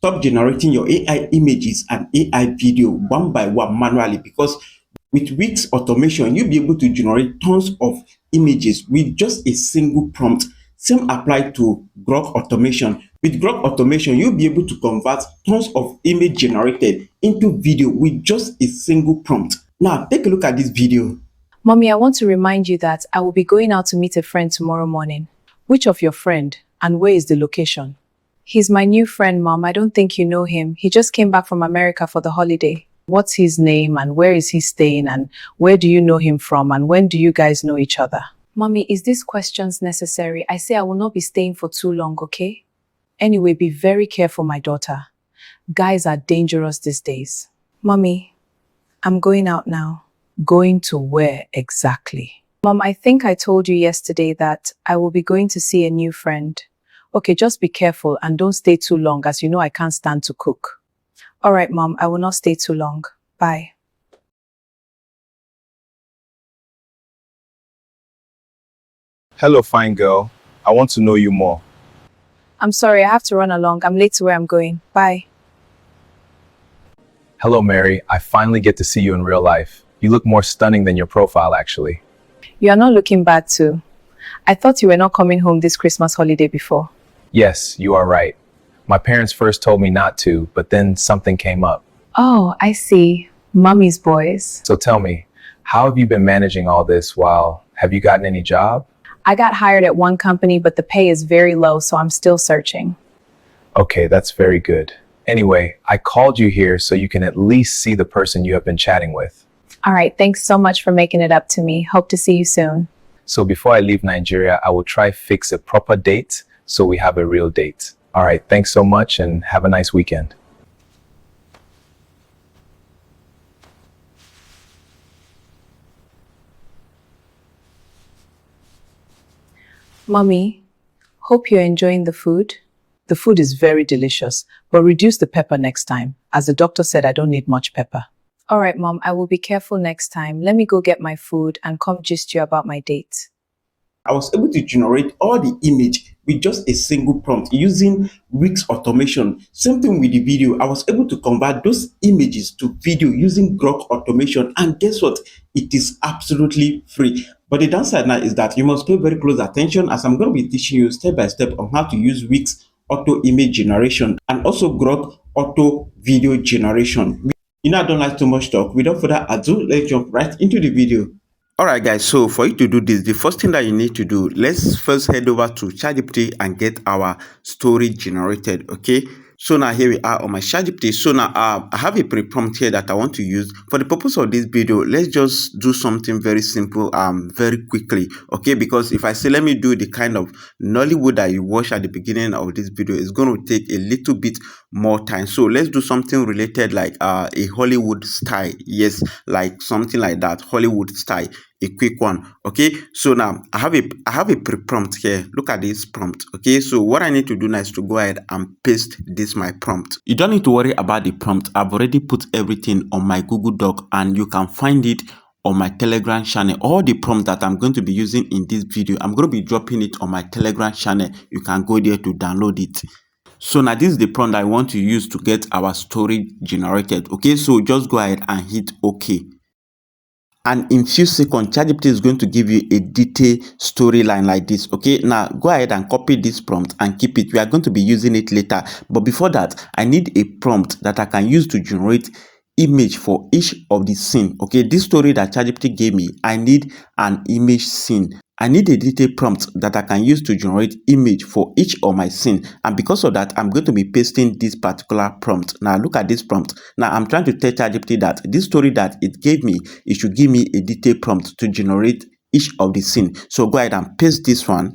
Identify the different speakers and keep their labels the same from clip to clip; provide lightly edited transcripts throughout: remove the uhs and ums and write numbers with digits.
Speaker 1: Stop generating your AI images and AI video one by one manually, because with Whisk Automation, you'll be able to generate tons of images with just a single prompt. Same apply to Grok Automation. With Grok Automation, you'll be able to convert tons of image generated into video with just a single prompt. Now, take a look at this video.
Speaker 2: Mommy, I want to remind you that I will be going out to meet a friend tomorrow morning. Which of your friend, and where is the location? He's my new friend, Mom. I don't think you know him. He just came back from America for the holiday. What's his name, and where is he staying, and where do you know him from, and when do you guys know each other? Mommy, is these questions necessary? I say I will not be staying for too long, okay? Anyway, be very careful, my daughter. Guys are dangerous these days. Mommy, I'm going out now. Going to where exactly? Mom, I think I told you yesterday that I will be going to see a new friend. Okay, just be careful and don't stay too long, as you know I can't stand to cook. All right, Mom, I will not stay too long. Bye.
Speaker 3: Hello, fine girl. I want to know you more.
Speaker 2: I'm sorry, I have to run along. I'm late to where I'm going. Bye.
Speaker 3: Hello, Mary. I finally get to see you in real life. You look more stunning than your profile, actually.
Speaker 2: You are not looking bad too. I thought you were not coming home this Christmas holiday before.
Speaker 3: Yes, you are right. My parents first told me not to, but then something came up.
Speaker 2: Oh, I see. Mommy's boys.
Speaker 3: So tell me, how have you been managing all this have you gotten any job?
Speaker 2: I got hired at one company, but the pay is very low, so I'm still searching.
Speaker 3: Okay, that's very good. Anyway, I called you here so you can at least see the person you have been chatting with.
Speaker 2: All right, thanks so much for making it up to me. Hope to see you soon.
Speaker 3: So before I leave Nigeria, I will try fix a proper date so we have a real date. All right, thanks so much and have a nice weekend.
Speaker 2: Mommy, hope you're enjoying the food. The food is very delicious, but reduce the pepper next time. As the doctor said, I don't need much pepper. All right, Mom, I will be careful next time. Let me go get my food and come gist you about my date.
Speaker 1: I was able to generate all the image with just a single prompt using Whisk Automation. Same thing with the video. I was able to convert those images to video using Grok Automation. And guess what? It is absolutely free. But the downside now is that you must pay very close attention, as I'm going to be teaching you step by step on how to use Whisk Auto Image Generation and also Grok Auto Video Generation. You know, I don't like too much talk. Without further ado, let's jump right into the video. Alright guys, so for you to do this, the first thing that you need to do, let's first head over to ChatGPT and get our story generated, okay? So now here we are on my ChatGPT. So now I have a pre-prompt here that I want to use. For the purpose of this video, let's just do something very simple very quickly, okay? Because if I say let me do the kind of Nollywood that you watch at the beginning of this video, it's going to take a little bit more time. So let's do something related like a Hollywood style. Yes, like something like that, Hollywood style. A quick one. Okay, so now I have a pre-prompt here. Look at this prompt. Okay, so what I need to do now is to go ahead and paste this my prompt. You don't need to worry about the prompt. I've already put everything on my Google Doc and you can find it on my Telegram channel. All the prompts that I'm going to be using in this video, I'm going to be dropping it on my Telegram channel. You can go there to download it. So now this is the prompt I want to use to get our story generated. Okay, so just go ahead and hit OK. And in few seconds, ChatGPT is going to give you a detailed storyline like this. Okay, now go ahead and copy this prompt and keep it. We are going to be using it later. But before that, I need a prompt that I can use to generate image for each of the scene. Okay, this story that ChatGPT gave me, I need an image scene. I need a detailed prompt that I can use to generate image for each of my scene. And because of that, I'm going to be pasting this particular prompt. Now look at this prompt. Now I'm trying to tell ChatGPT that this story that it gave me, it should give me a detailed prompt to generate each of the scene. So go ahead and paste this one.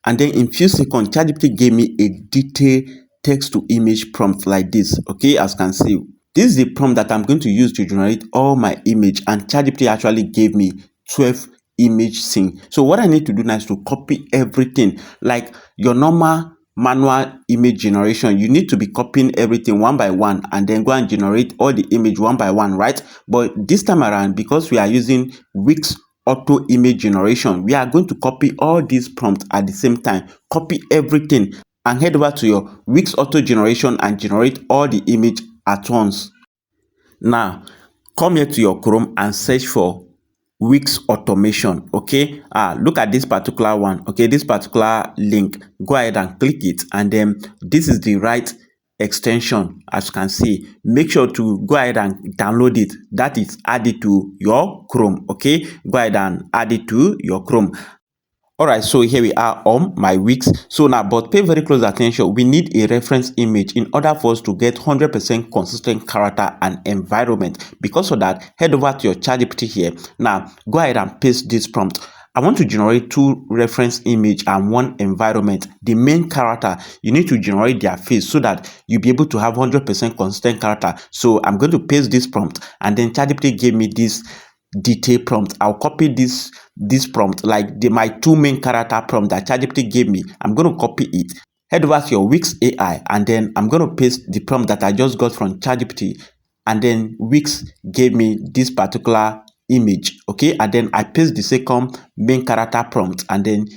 Speaker 1: And then in few seconds, ChatGPT gave me a detailed text to image prompt like this. Okay, as you can see, this is the prompt that I'm going to use to generate all my image. And ChatGPT actually gave me 12 image scene. So what I need to do now is to copy everything. Like your normal manual image generation, you need to be copying everything one by one and then go and generate all the image one by one, right? But this time around, because we are using Whisk Auto Image Generation, we are going to copy all these prompts at the same time. Copy everything. and head over to your Wix auto generation and generate all the image at once. Now come here to your Chrome and search for Whisk Automation. Okay, look at this particular one. Okay, this particular link, go ahead and click it, and then this is the right extension. As you can see, make sure to go ahead and download it. That is added to your Chrome. Okay, go ahead and add it to your Chrome. Alright, so here we are on my Wix. So now, but pay very close attention. We need a reference image in order for us to get 100% consistent character and environment. Because of that, head over to your ChatGPT here. Now, go ahead and paste this prompt. I want to generate 2 reference image and 1 environment. The main character, you need to generate their face so that you'll be able to have 100% consistent character. So I'm going to paste this prompt, and then ChatGPT gave me this detail prompt. I'll copy this prompt, like my 2 main character prompt that ChatGPT gave me. I'm going to copy it, head over to your Whisk AI, and then I'm going to paste the prompt that I just got from ChatGPT, and then Wix gave me this particular image. Okay, and then I paste the second main character prompt, and then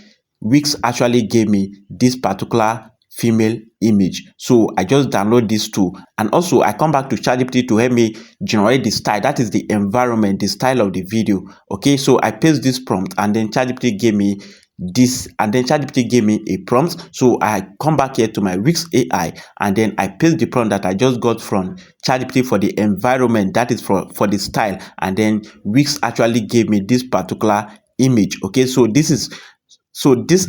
Speaker 1: Wix actually gave me this particular female image. So I just download these 2, and also I come back to ChatGPT to help me generate the style, that is the environment, the style of the video. Okay, so I paste this prompt, and then ChatGPT gave me this, and then ChatGPT gave me a prompt. So I come back here to my Whisk AI, and then I paste the prompt that I just got from ChatGPT for the environment, that is for the style, and then Wix actually gave me this particular image. Okay, so these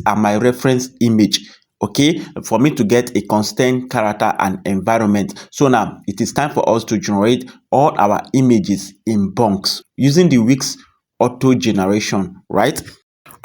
Speaker 1: are my reference image, okay, for me to get a constant character and environment. So now it is time for us to generate all our images in bunks using the Wix auto generation, right?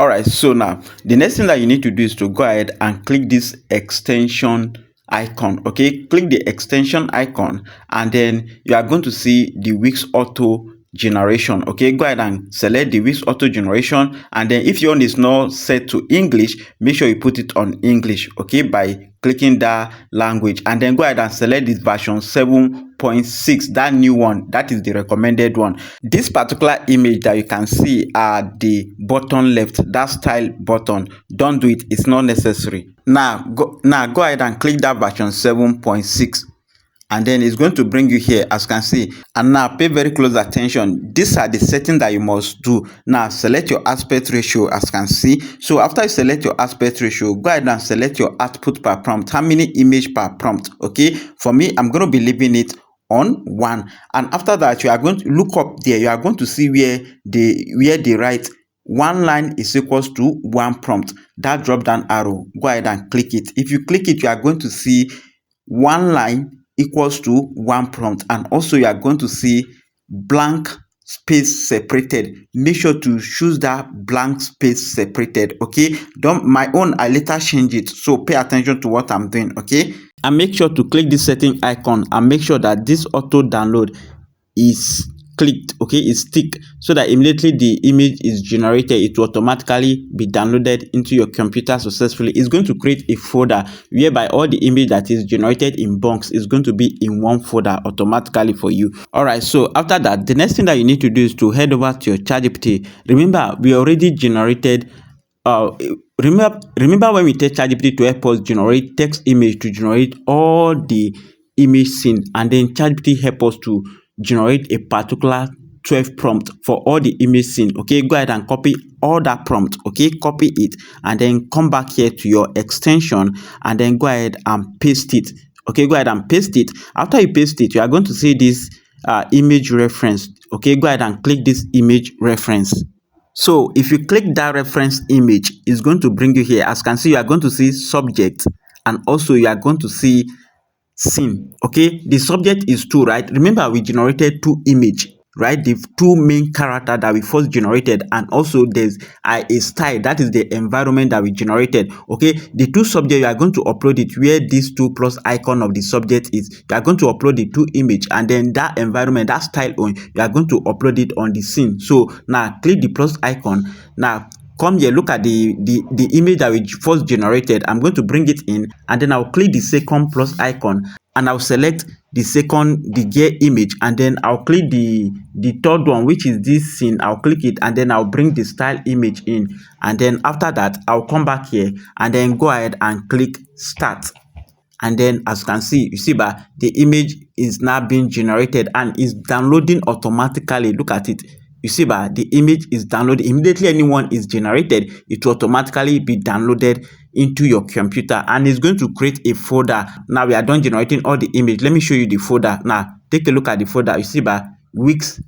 Speaker 1: Alright, so now the next thing that you need to do is to go ahead and click this extension icon. Okay, click the extension icon, and then you are going to see the Wix auto generation. Okay, go ahead and select the Wix auto generation, and then if your one is not set to English, make sure you put it on English, okay, by clicking that language, and then go ahead and select this version 7.6, that new one, that is the recommended one. This particular image that you can see at the bottom left, that style button, don't do it, it's not necessary. Now go ahead and click that version 7.6, and then it's going to bring you here, as you can see. And now pay very close attention. These are the settings that you must do. Now select your aspect ratio, as you can see. So after you select your aspect ratio, go ahead and select your output per prompt, how many image per prompt. Okay, for me, I'm going to be leaving it on 1, and after that you are going to look up there. You are going to see where they write 1 line is equals to 1 prompt. That drop down arrow, go ahead and click it. If you click it, you are going to see 1 line equals to 1 prompt, and also you are going to see blank space separated. Make sure to choose that blank space separated. Okay, don't, my own, I later change it, so pay attention to what I'm doing. Okay, and make sure to click this setting icon, and make sure that this auto download is clicked, okay, is ticked, so that immediately the image is generated, it will automatically be downloaded into your computer successfully. It's going to create a folder whereby all the image that is generated in bunks is going to be in one folder automatically for you. All right, so after that, the next thing that you need to do is to head over to your ChatGPT. Remember, we already generated remember when we tell ChatGPT to help us generate text image, to generate all the image scene, and then ChatGPT help us to generate a particular 12 prompt for all the image scene. Okay, go ahead and copy all that prompt. Okay, copy it, and then come back here to your extension, and then go ahead and paste it. Okay, go ahead and paste it. After you paste it, you are going to see this image reference. Okay, go ahead and click this image reference. So if you click that reference image, it's going to bring you here. As you can see, you are going to see subject, and also you are going to see scene. Okay, the subject is 2, right? Remember, we generated 2 image, right? The 2 main character that we first generated, and also there's a style, that is the environment that we generated. Okay, the 2 subject, you are going to upload it where this 2 plus icon of the subject is. You are going to upload the 2 image, and then that environment, that style on, you are going to upload it on the scene. So now click the plus icon. Now come here, look at the image that we first generated. I'm going to bring it in, and then I'll click the second plus icon, and I'll select the gear image, and then I'll click the third one, which is this scene. I'll click it, and then I'll bring the style image in, and then after that I'll come back here and then go ahead and click start. And then as you can see, you see but the image is now being generated and is downloading automatically. Look at it. You see but the image is downloaded immediately. Anyone is generated, it will automatically be downloaded into your computer, and it's going to create a folder. Now we are done generating all the image. Let me show you the folder. Now take a look at the folder. You see but Wix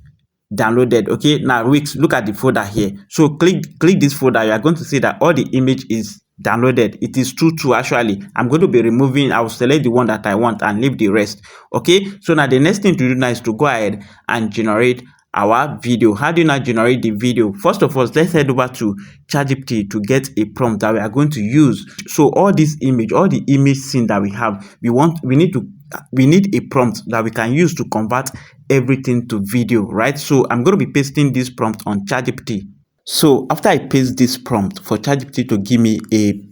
Speaker 1: downloaded. Okay, now Wix, look at the folder here. So click this folder. You are going to see that all the image is downloaded. It is true actually. I'm going to be removing, I will select the one that I want and leave the rest. Okay, so now the next thing to do now is to go ahead and generate our video. How do you now generate the video? First of all, let's head over to ChatGPT to get a prompt that we are going to use. So all the image scene that we have, we need a prompt that we can use to convert everything to video, right? So I'm going to be pasting this prompt on ChatGPT. So after I paste this prompt for ChatGPT to give me a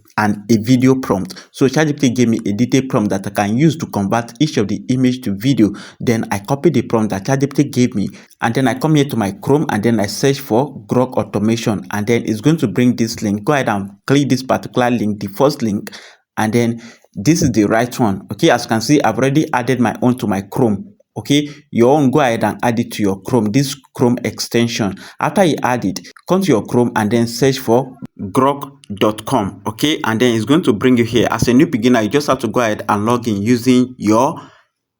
Speaker 1: video prompt, so ChatGPT gave me a detailed prompt that I can use to convert each of the image to video. Then I copy the prompt that ChatGPT gave me, and then I come here to my Chrome, and then I search for Grok Automation, and then it's going to bring this link. Go ahead and click this particular link, the first link, and then this is the right one. Okay, as you can see, I've already added my own to my Chrome. Okay, your own, go ahead and add it to your Chrome, this Chrome extension. After you add it, come to your Chrome and then search for grok.com. okay, and then it's going to bring you here. As a new beginner, you just have to go ahead and log in using your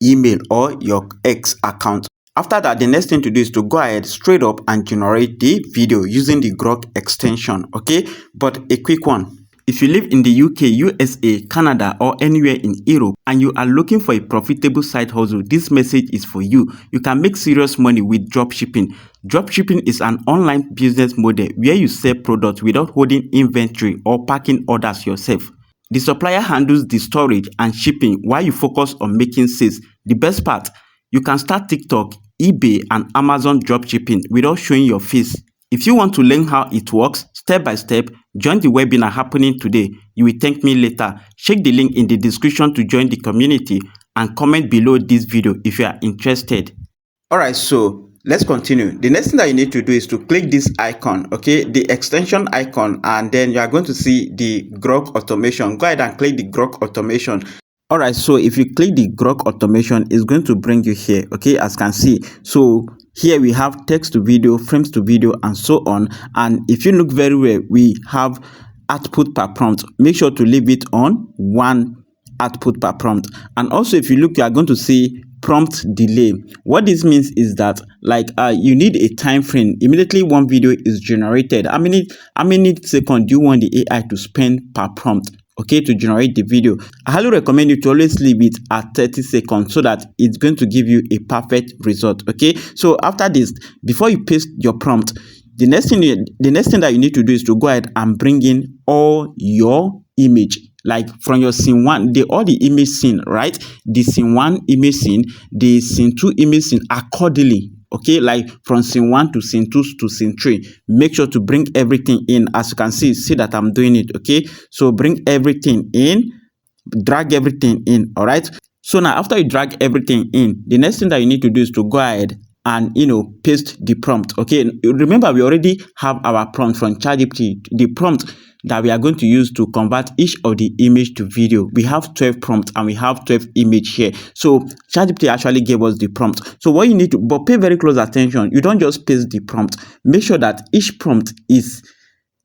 Speaker 1: email or your X account. After that, the next thing to do is to go ahead straight up and generate the video using the Grok extension. Okay, but a quick one. If you live in the UK, USA, Canada, or anywhere in Europe and you are looking for a profitable side hustle, this message is for you. You can make serious money with dropshipping. Dropshipping is an online business model where you sell products without holding inventory or packing orders yourself. The supplier handles the storage and shipping while you focus on making sales. The best part, you can start TikTok, eBay, and Amazon dropshipping without showing your face. If you want to learn how it works step by step, join the webinar happening today. You will thank me later. Check the link in the description to join the community and comment below this video if you are interested. Alright, so let's continue. The next thing that you need to do is to click this icon, okay, the extension icon, and then you are going to see the Grok Automation. Go ahead and click the Grok Automation. Alright, so if you click the Grok Automation, it's going to bring you here, okay, as you can see. So here we have text to video, frames to video, and so on. And if you look very well, we have output per prompt. Make sure to leave it on 1 output per prompt. And also if you look, you are going to see prompt delay. What this means is that you need a time frame. Immediately one video is generated, how many seconds do you want the AI to spend per prompt, okay, to generate the video? I highly recommend you to always leave it at 30 seconds so that it's going to give you a perfect result. Okay, so after this, before you paste your prompt, the next thing that you need to do is to go ahead and bring in all your image, like from your scene 1, all the image scene, right? The scene 1 image scene, the scene 2 image scene accordingly. Okay, like from scene 1 to scene 2 to scene 3. Make sure to bring everything in. As you can see that I'm doing it. Okay, so bring everything in, drag everything in. All right, so now after you drag everything in, the next thing that you need to do is to go ahead and paste the prompt. Okay, remember we already have our prompt from ChatGPT, the prompt that we are going to use to convert each of the image to video. We have 12 prompts and we have 12 image here. So ChatGPT actually gave us the prompt. So what you need to, but pay very close attention, you don't just paste the prompt. Make sure that each prompt is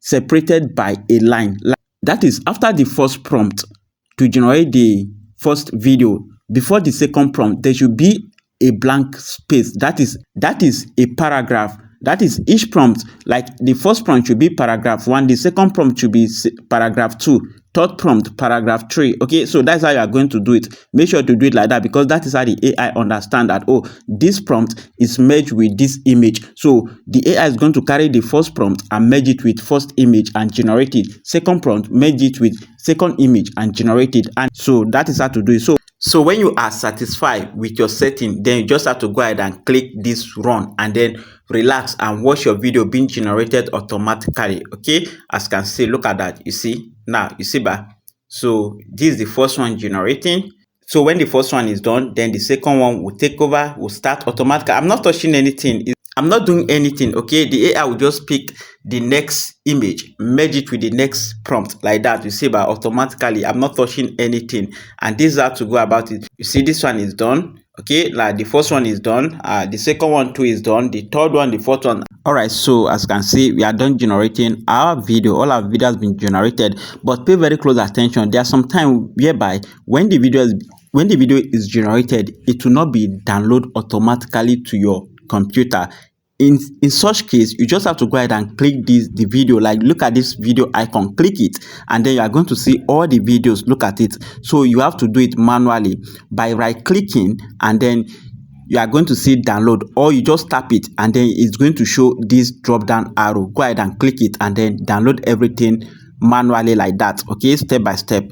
Speaker 1: separated by a line. That is, after the first prompt to generate the first video, before the second prompt, there should be a blank space. That is a paragraph. That is, each prompt, like the first prompt should be paragraph 1, the second prompt should be paragraph 2, third prompt paragraph 3. Okay, so that's how you are going to do it. Make sure to do it like that, because that is how the AI understand that, oh, this prompt is merged with this image. So the AI is going to carry the first prompt and merge it with first image and generate it. Second prompt, merge it with second image and generate it. And so that is how to do it. So when you are satisfied with your setting, then you just have to go ahead and click this run and then relax and watch your video being generated automatically. Okay, as you can see, look at that. You see now, you see back. So this is the first one generating. So when the first one is done, then the second one will take over, will start automatically. I'm not touching anything. I'm not doing anything. Okay, the AI will just pick the next image, merge it with the next prompt like that. You see, but automatically, I'm not touching anything. And this is how to go about it. You see, this one is done. Okay, like the first one is done, the second one too is done, the third one, the fourth one. All right, so as you can see, we are done generating our video. All our video has been generated, but pay very close attention. There are some time whereby when the video is generated, it will not be download automatically to your computer. In such case, you just have to go ahead and click the video. Like, look at this video icon, click it, and then you are going to see all the videos. Look at it. So you have to do it manually by right clicking, and then you are going to see download, or you just tap it and then it's going to show this drop down arrow. Go ahead and click it and then download everything manually like that. Okay, step by step.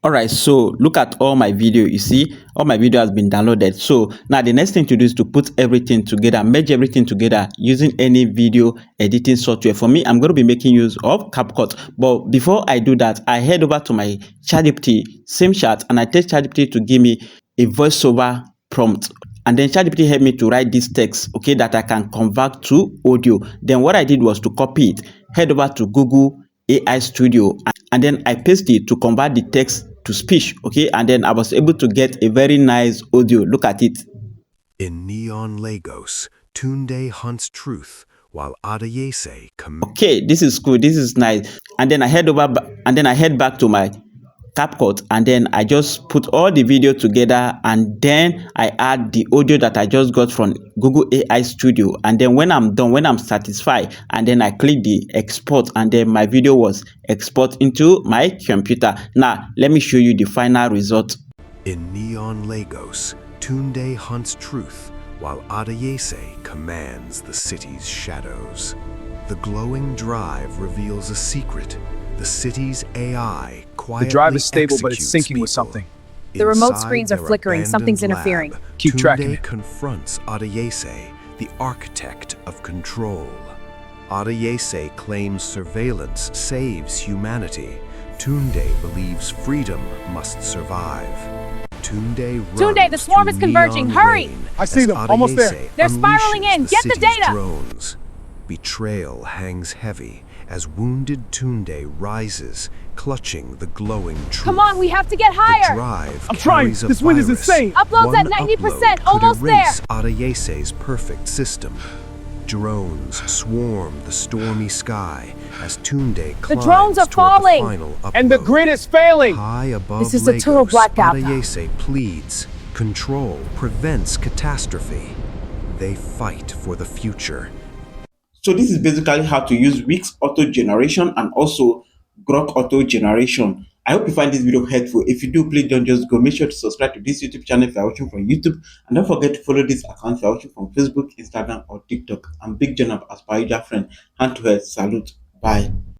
Speaker 1: All right, so look at all my video. You see, all my video has been downloaded. So now the next thing to do is to put everything together, merge everything together using any video editing software. For me, I'm going to be making use of CapCut. But before I do that, I head over to my ChatGPT, same chat, and I tell ChatGPT to give me a voiceover prompt. And then ChatGPT helped me to write this text, okay, that I can convert to audio. Then what I did was to copy it, head over to Google AI Studio, and then I paste it to convert the text to speech, okay, and then I was able to get a very nice audio. Look at it.
Speaker 4: In neon Lagos, Tunde hunts truth while Adeyese
Speaker 1: Okay, this is cool. This is nice. And then I head back to my CapCut, and then I just put all the video together, and then I add the audio that I just got from Google AI Studio. And then when I'm done, when I'm satisfied, and then I click the export, and then my video was export into my computer. Now let me show you the final result.
Speaker 4: In neon Lagos, Tunde hunts truth while Adeyese commands the city's shadows. The glowing drive reveals a secret. The city's AI quietly
Speaker 5: The drive is stable, but it's
Speaker 4: executes
Speaker 5: syncing with
Speaker 4: people.
Speaker 5: something.
Speaker 2: The remote
Speaker 4: Inside
Speaker 2: screens are
Speaker 4: their
Speaker 2: flickering. Something's
Speaker 4: abandoned
Speaker 2: interfering.
Speaker 4: lab,
Speaker 5: Keep tracking
Speaker 4: Tunde
Speaker 5: it.
Speaker 4: confronts Adeyese, the architect of control. Adeyese claims surveillance saves humanity. Tunde believes freedom must survive. Tunde runs
Speaker 6: the swarm
Speaker 4: through
Speaker 6: is converging.
Speaker 4: neon
Speaker 6: Hurry!
Speaker 4: rain
Speaker 5: I see
Speaker 4: as
Speaker 5: them. Almost there.
Speaker 4: Adeyese
Speaker 6: They're spiraling
Speaker 4: unleashes
Speaker 6: in. Get the
Speaker 4: city's
Speaker 6: data.
Speaker 4: drones. Betrayal hangs heavy as wounded Tunde rises, clutching the glowing truth.
Speaker 6: Come on, we have to get
Speaker 4: The
Speaker 6: higher.
Speaker 4: drive
Speaker 5: I'm trying.
Speaker 4: carries a
Speaker 5: This wind is
Speaker 4: virus.
Speaker 5: insane.
Speaker 6: Upload's
Speaker 4: One
Speaker 6: at 90%,
Speaker 4: upload
Speaker 6: almost
Speaker 4: could
Speaker 6: there.
Speaker 4: erase Adeyese's perfect system. Drones swarm the stormy sky as Tunde climbs
Speaker 6: drones are
Speaker 4: toward
Speaker 6: falling.
Speaker 4: the final upload.
Speaker 5: And the grid is failing.
Speaker 4: High above
Speaker 6: This is a total
Speaker 4: Lagos,
Speaker 6: blackout.
Speaker 4: Adeyese pleads. Control prevents catastrophe. They fight for the future.
Speaker 1: So this is basically how to use Whisk Auto Generation and also Grok Auto Generation. I hope you find this video helpful. If you do, please don't just go. Make sure to subscribe to this YouTube channel if you're watching from YouTube. And don't forget to follow this account if you're watching from Facebook, Instagram, or TikTok. I'm Big JohnAb as per usual friend. Hand to head, salute. Bye.